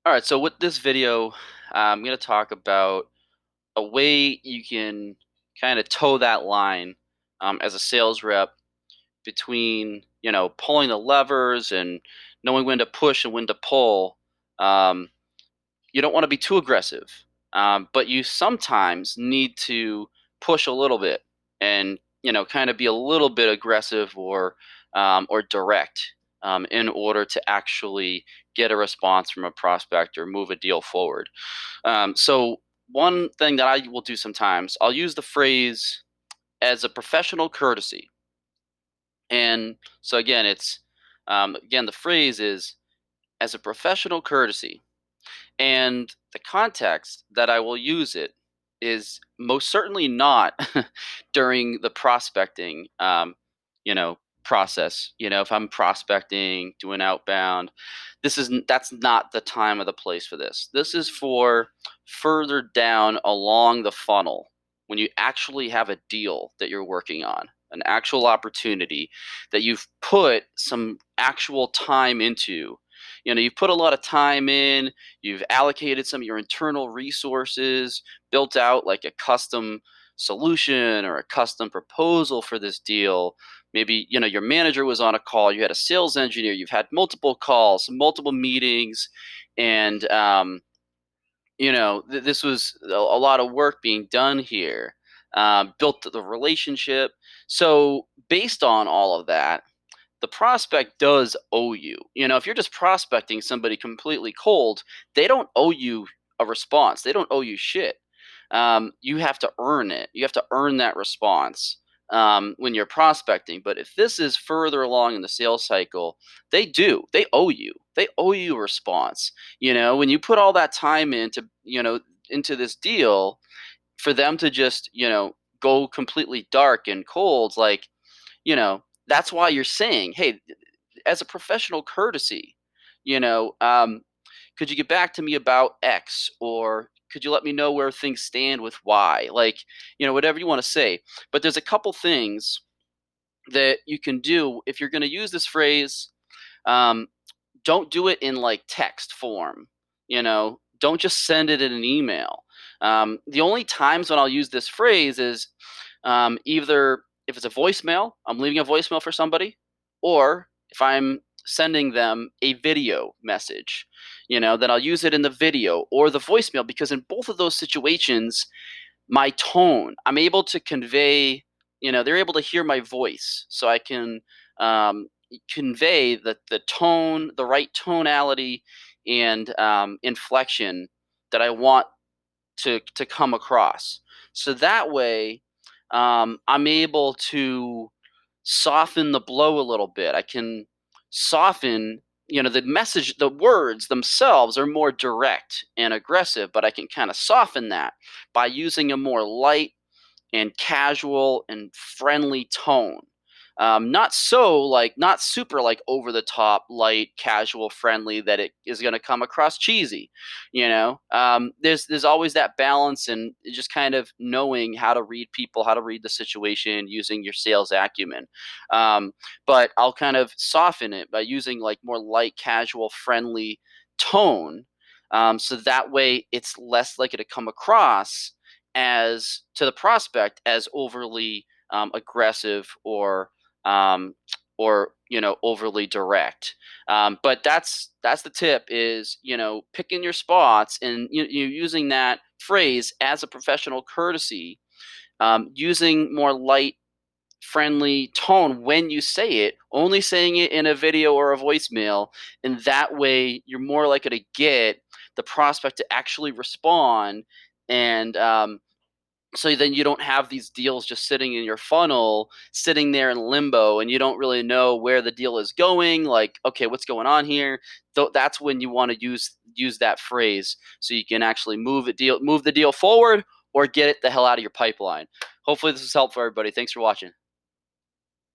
All right, so with this video, I'm going to talk about a way you can kind of toe that line as a sales rep between, pulling the levers and knowing when to push and when to pull. Um, you don't want to be too aggressive, but you sometimes need to push a little bit and kind of be a little bit aggressive or direct in order to actually get a response from a prospect or move a deal forward. So one thing that I will do sometimes, I'll use the phrase as a professional courtesy. And so again, the phrase is as a professional courtesy. And the context that I will use it is most certainly not during the prospecting, process. If I'm prospecting, doing outbound, that's not the time or the place for this. This is for further down along the funnel when you actually have a deal that you're working on, an actual opportunity that you've put some actual time into. You've put a lot of time in, you've allocated some of your internal resources, built out like a custom solution or a custom proposal for this deal. Maybe, your manager was on a call, you had a sales engineer, you've had multiple calls, multiple meetings, and this was a lot of work being done here. Built the relationship. So based on all of that, the prospect does owe you. If you're just prospecting somebody completely cold, they don't owe you a response. They don't owe you shit. You have to earn it. You have to earn that response when you're prospecting. But if this is further along in the sales cycle, they do. They owe you. They owe you a response. When you put all that time into this deal, for them to just go completely dark and cold, like you know that's why you're saying, hey, as a professional courtesy, you know um, could you get back to me about X, or could you let me know where things stand with Y, like whatever you want to say. But there's a couple things that you can do if you're going to use this phrase. um, don't do it in like text form. Don't just send it in an email. The only times when I'll use this phrase is either if it's a voicemail, I'm leaving a voicemail for somebody, or if I'm sending them a video message, then I'll use it in the video or the voicemail, because in both of those situations, my tone, I'm able to convey, they're able to hear my voice, so I can um, convey the tone, the right tonality and inflection that I want to come across. So that way, I'm able to soften the blow a little bit. I can soften, the message, the words themselves are more direct and aggressive, but I can kind of soften that by using a more light and casual and friendly tone. Not super like over the top, light, casual, friendly, that it is going to come across cheesy. There's always that balance, and just kind of knowing how to read people, how to read the situation, using your sales acumen. Um, but I'll kind of soften it by using like more light, casual, friendly tone, so that way it's less likely to come across as to the prospect as overly aggressive um, or overly direct. But that's the tip, is picking your spots, and you using that phrase as a professional courtesy, using more light, friendly tone when you say it, only saying it in a video or a voicemail, and that way you're more likely to get the prospect to actually respond. And so then you don't have these deals just sitting in your funnel, sitting there in limbo, and you don't really know where the deal is going. Like, okay, what's going on here? That's when you want to use that phrase, so you can actually move the deal forward, or get it the hell out of your pipeline. Hopefully this was helpful for everybody. Thanks for watching.